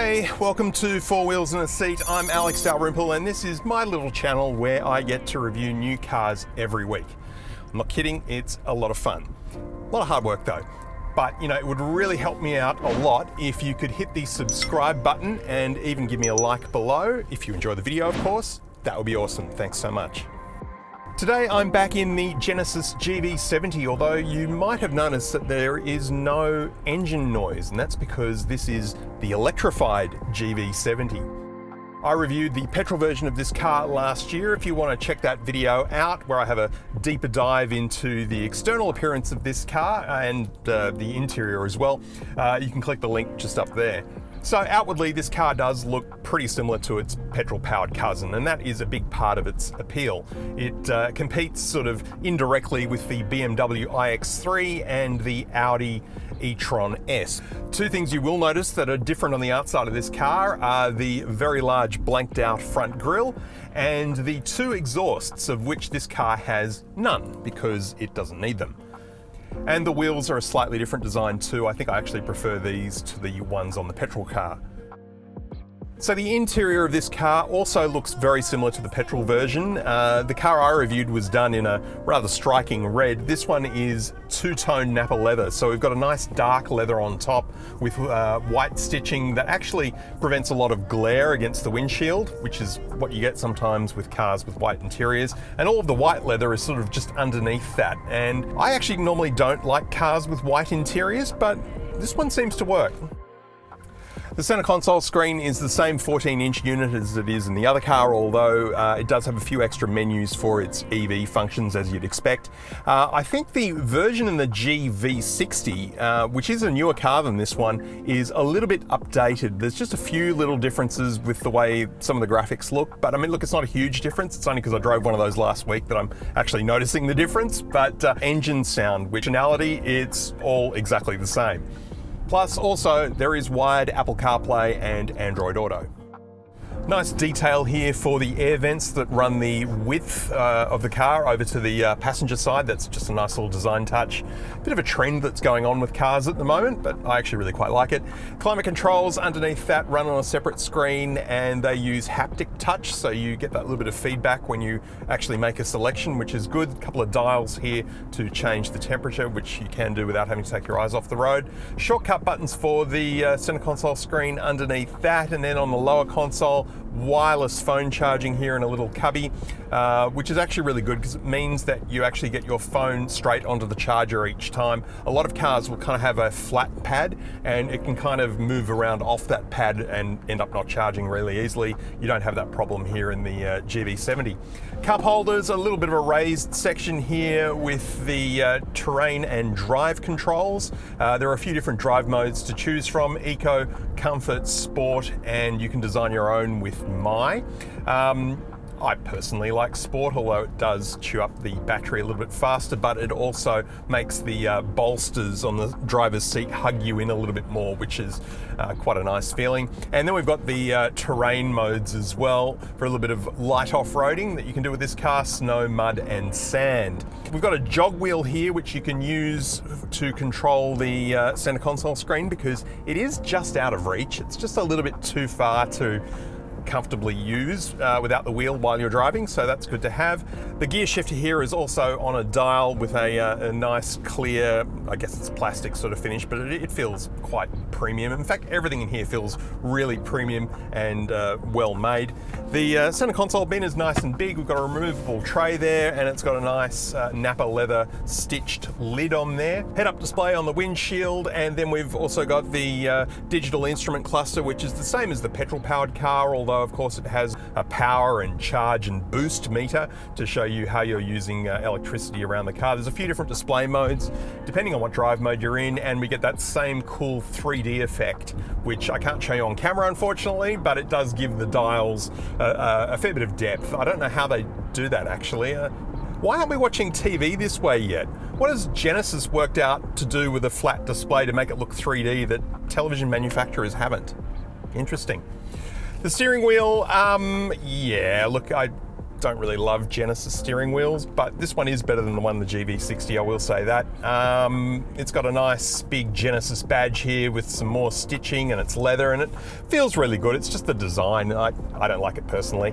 Hey, welcome to Four Wheels and a Seat. I'm Alex Dalrymple and this is my little channel where I get to review new cars every week. I'm not kidding, it's a lot of fun. A lot of hard work though. But you know, it would really help me out a lot if you could hit the subscribe button and even give me a like below. If you enjoy the video, of course, that would be awesome. Thanks so much. Today I'm back in the Genesis GV70, although you might have noticed that there is no engine noise, and that's because this is the electrified GV70. I reviewed the petrol version of this car last year. If you want to check that video out, where I have a deeper dive into the external appearance of this car and the interior as well, you can click the link just up there. So outwardly, this car does look pretty similar to its petrol-powered cousin, and that is a big part of its appeal. It competes sort of indirectly with the BMW iX3 and the Audi e-tron S. Two things you will notice that are different on the outside of this car are the very large blanked-out front grille and the two exhausts, of which this car has none because it doesn't need them. And the wheels are a slightly different design too. I think I actually prefer these to the ones on the petrol car. So the interior of this car also looks very similar to the petrol version. The car I reviewed was done in a rather striking red. This one is two-tone Napa leather. So we've got a nice dark leather on top with white stitching that actually prevents a lot of glare against the windshield, which is what you get sometimes with cars with white interiors. And all of the white leather is sort of just underneath that. And I actually normally don't like cars with white interiors, but this one seems to work. The center console screen is the same 14-inch unit as it is in the other car, although it does have a few extra menus for its EV functions, as you'd expect. I think the version in the GV60, which is a newer car than this one, is a little bit updated. There's just a few little differences with the way some of the graphics look, but I mean, look, it's not a huge difference. It's only because I drove one of those last week that I'm actually noticing the difference, but engine sound, functionality, it's all exactly the same. Plus, also, there is wired Apple CarPlay and Android Auto. Nice detail here for the air vents that run the width of the car over to the passenger side. That's just a nice little design touch. Bit of a trend that's going on with cars at the moment, but I actually really quite like it. Climate controls underneath that run on a separate screen, and they use haptic touch, so you get that little bit of feedback when you actually make a selection, which is good. A couple of dials here to change the temperature, which you can do without having to take your eyes off the road. Shortcut buttons for the center console screen underneath that, and then on the lower console, wireless phone charging here in a little cubby, which is actually really good because it means that you actually get your phone straight onto the charger each time. A lot of cars will kind of have a flat pad and it can kind of move around off that pad and end up not charging really easily. You don't have that problem here in the GV70. Cup holders, a little bit of a raised section here with the terrain and drive controls. There are a few different drive modes to choose from: Eco, Comfort, Sport, and you can design your own with My. I personally like Sport, although it does chew up the battery a little bit faster, but it also makes the bolsters on the driver's seat hug you in a little bit more, which is quite a nice feeling. And then we've got the terrain modes as well for a little bit of light off-roading that you can do with this car: snow, mud, and sand. We've got a jog wheel here, which you can use to control the center console screen because it is just out of reach. It's just a little bit too far to comfortably use without the wheel while you're driving, so that's good to have. The gear shifter here is also on a dial with a nice clear, I guess it's plastic sort of finish, but it feels quite premium. In fact, everything in here feels really premium and well made. The center console bin is nice and big. We've got a removable tray there, and it's got a nice Napa leather stitched lid on there. Head-up display on the windshield, and then we've also got the digital instrument cluster, which is the same as the petrol-powered car, although of course it has a power and charge and boost meter to show you how you're using electricity around the car. There's a few different display modes depending on what drive mode you're in, and we get that same cool 3D effect, which I can't show you on camera unfortunately, but it does give the dials a fair bit of depth. I don't know how they do that actually. Why aren't we watching TV this way yet? What has Genesis worked out to do with a flat display to make it look 3D that television manufacturers haven't? Interesting. The steering wheel, yeah, look, don't really love Genesis steering wheels, but this one is better than the one in the GV60, I will say that. It's got a nice big Genesis badge here with some more stitching, and it's leather, and it feels really good. It's just the design. I don't like it personally.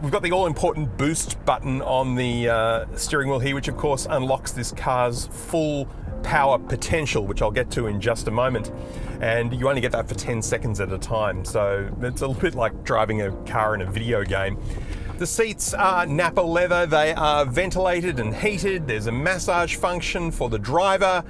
We've got the all-important boost button on the steering wheel here, which of course unlocks this car's full power potential, which I'll get to in just a moment. And you only get that for 10 seconds at a time, so it's a little bit like driving a car in a video game. The seats are Nappa leather, they are ventilated and heated, there's a massage function for the driver.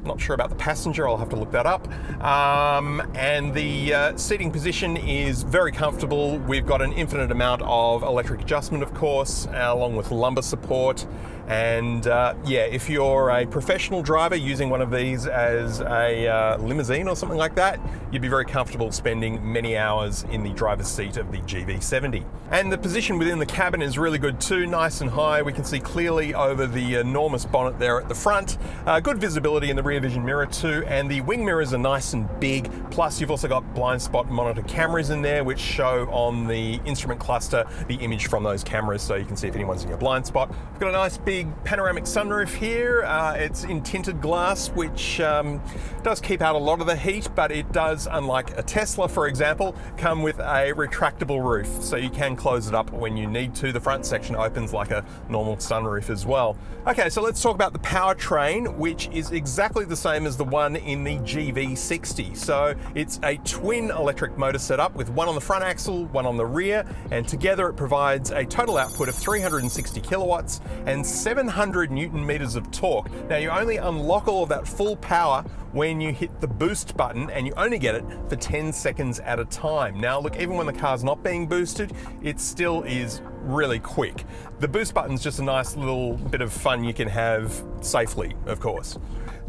Not sure about the passenger, I'll have to look that up. And the seating position is very comfortable. We've got an infinite amount of electric adjustment, of course, along with lumbar support. And yeah, if you're a professional driver using one of these as a limousine or something like that, you'd be very comfortable spending many hours in the driver's seat of the GV70. And the position within the cabin is really good too, nice and high. We can see clearly over the enormous bonnet there at the front. Good visibility in the rear vision mirror too, and the wing mirrors are nice and big. Plus you've also got blind spot monitor cameras in there, which show on the instrument cluster the image from those cameras, so you can see if anyone's in your blind spot. We've got a nice big panoramic sunroof here. It's in tinted glass, which does keep out a lot of the heat, but it does, unlike a Tesla for example, come with a retractable roof, so you can close it up when you need to. The front section opens like a normal sunroof as well. Okay, so let's talk about the powertrain, which is exactly the same as the one in the GV60. So it's a twin electric motor setup with one on the front axle, one on the rear, and together it provides a total output of 360 kilowatts and 700 Newton meters of torque. Now you only unlock all of that full power when you hit the boost button, and you only get it for 10 seconds at a time. Now look, even when the car's not being boosted, it still is really quick. The boost button's just a nice little bit of fun you can have safely, of course.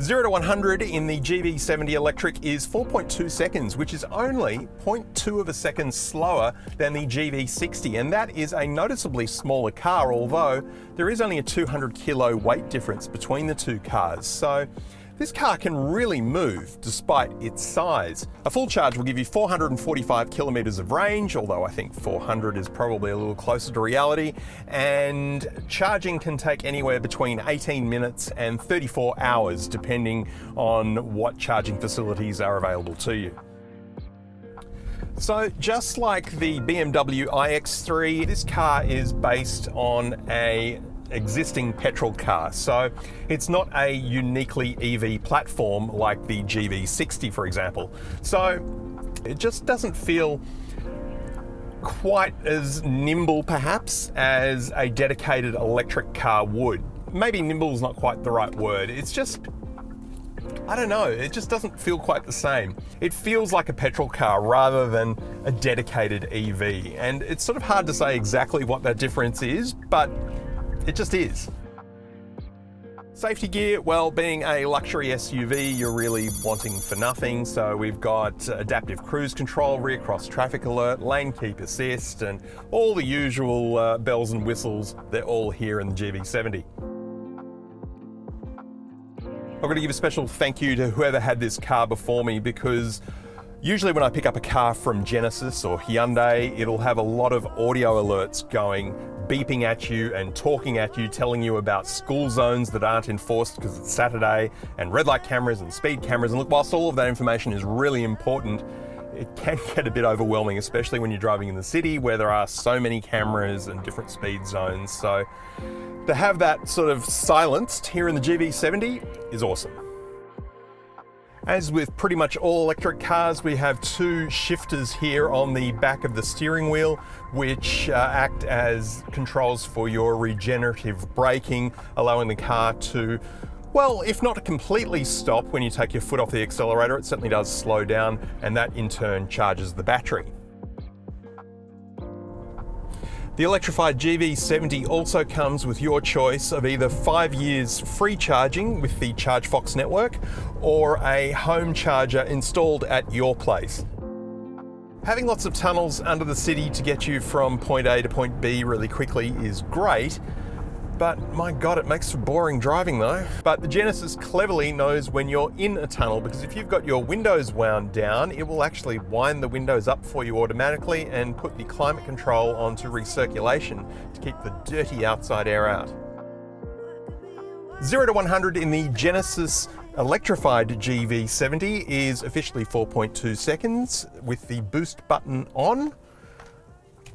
0 to 100 in the GV70 electric is 4.2 seconds, which is only 0.2 of a second slower than the GV60, and that is a noticeably smaller car, although there is only a 200 kilo weight difference between the two cars. So this car can really move despite its size. A full charge will give you 445 kilometers of range, although I think 400 is probably a little closer to reality, and charging can take anywhere between 18 minutes and 34 hours depending on what charging facilities are available to you. So just like the BMW iX3, this car is based on a existing petrol car, so it's not a uniquely EV platform like the GV60 for example. So it just doesn't feel quite as nimble perhaps as a dedicated electric car would. Maybe nimble is not quite the right word, it's just, I don't know, it just doesn't feel quite the same. It feels like a petrol car rather than a dedicated EV, and it's sort of hard to say exactly what that difference is, but it just is. Safety gear, well, being a luxury SUV, you're really wanting for nothing. So we've got adaptive cruise control, rear cross traffic alert, lane keep assist, and all the usual bells and whistles. They're all here in the GV70. I've got to give a special thank you to whoever had this car before me, because usually when I pick up a car from Genesis or Hyundai, it'll have a lot of audio alerts going, beeping at you and talking at you, telling you about school zones that aren't enforced because it's Saturday, and red light cameras and speed cameras. And look, whilst all of that information is really important, it can get a bit overwhelming, especially when you're driving in the city where there are so many cameras and different speed zones. So to have that sort of silenced here in the GV70 is awesome. As with pretty much all electric cars, we have two shifters here on the back of the steering wheel, which act as controls for your regenerative braking, allowing the car to, well, if not completely stop when you take your foot off the accelerator, it certainly does slow down, and that in turn charges the battery. The electrified GV70 also comes with your choice of either 5 years free charging with the ChargeFox network or a home charger installed at your place. Having lots of tunnels under the city to get you from point A to point B really quickly is great, but my God, it makes for boring driving though. But the Genesis cleverly knows when you're in a tunnel, because if you've got your windows wound down, it will actually wind the windows up for you automatically and put the climate control onto recirculation to keep the dirty outside air out. 0 to 100 in the Genesis Electrified GV70 is officially 4.2 seconds with the boost button on.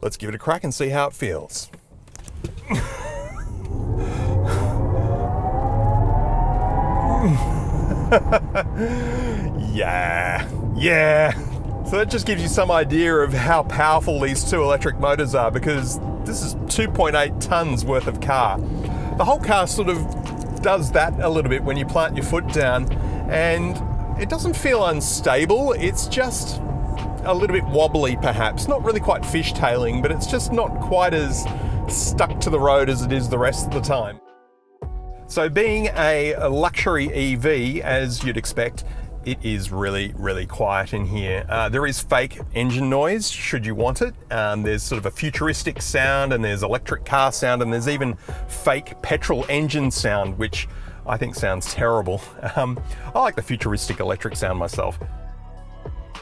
Let's give it a crack and see how it feels. Yeah. So that just gives you some idea of how powerful these two electric motors are, because this is 2.8 tons worth of car. The whole car sort of does that a little bit when you plant your foot down, and it doesn't feel unstable. It's just a little bit wobbly perhaps, not really quite fishtailing, but it's just not quite as stuck to the road as it is the rest of the time. So being a luxury EV, as you'd expect, it is really, really quiet in here. There is fake engine noise, should you want it. There's sort of a futuristic sound, and there's electric car sound, and there's even fake petrol engine sound, which I think sounds terrible. I like the futuristic electric sound myself.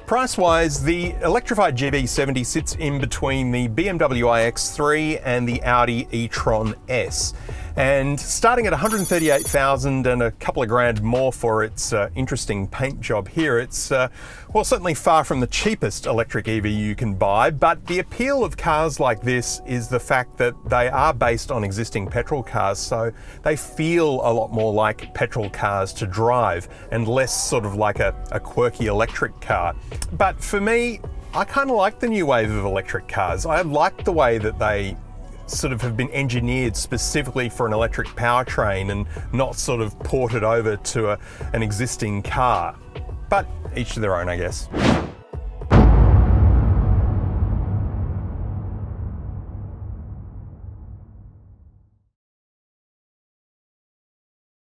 Price-wise, the electrified GV70 sits in between the BMW iX3 and the Audi e-tron S. And starting at $138,000 and a couple of grand more for its interesting paint job here, it's well, certainly far from the cheapest electric EV you can buy. But the appeal of cars like this is the fact that they are based on existing petrol cars, so they feel a lot more like petrol cars to drive and less sort of like a quirky electric car. But for me, I kind of like the new wave of electric cars. I like the way that they sort of have been engineered specifically for an electric powertrain and not sort of ported over to an existing car. But each to their own, I guess.